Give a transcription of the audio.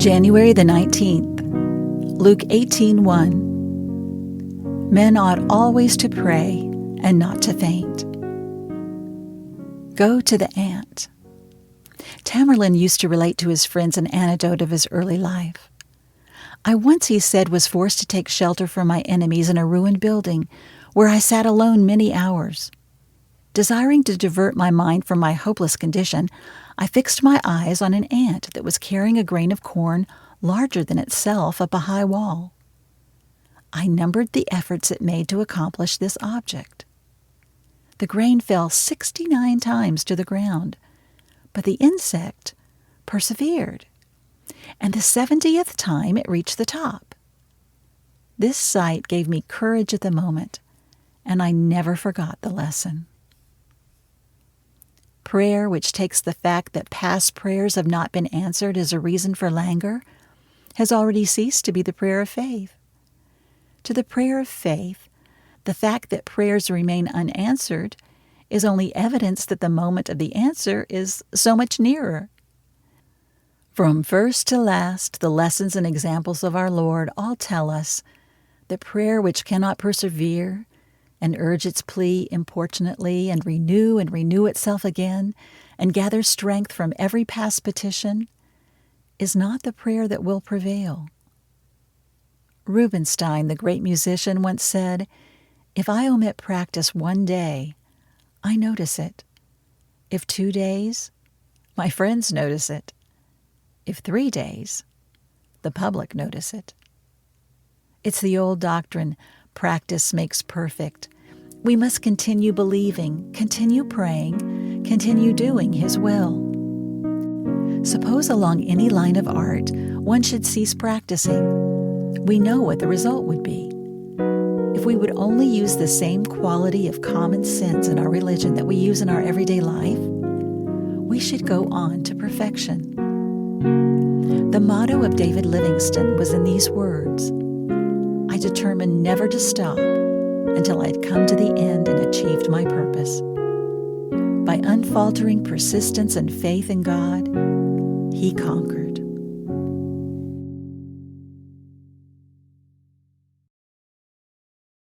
January the 19th, Luke 18:1. Men ought always to pray and not to faint. Go to the ant. Tamerlan used to relate to his friends an anecdote of his early life. I once, he said, was forced to take shelter from my enemies in a ruined building where I sat alone many hours. Desiring to divert my mind from my hopeless condition, I fixed my eyes on an ant that was carrying a grain of corn larger than itself up a high wall. I numbered the efforts it made to accomplish this object. The grain fell 69 times to the ground, but the insect persevered, and the 70th time it reached the top. This sight gave me courage at the moment, and I never forgot the lesson. Prayer, which takes the fact that past prayers have not been answered as a reason for languor, has already ceased to be the prayer of faith. To the prayer of faith, the fact that prayers remain unanswered is only evidence that the moment of the answer is so much nearer. From first to last, the lessons and examples of our Lord all tell us that prayer which cannot persevere and urge its plea importunately and renew itself again and gather strength from every past petition is not the prayer that will prevail. Rubinstein, the great musician, once said, "If I omit practice one day, I notice it. If 2 days, my friends notice it. If 3 days, the public notice it." It's the old doctrine, practice makes perfect. We must continue believing, continue praying, continue doing His will. Suppose along any line of art one should cease practicing. We know what the result would be. If we would only use the same quality of common sense in our religion that we use in our everyday life, we should go on to perfection. The motto of David Livingstone was in these words: I determined never to stop until I'd come to the end and achieved my purpose. By unfaltering persistence and faith in God, he conquered.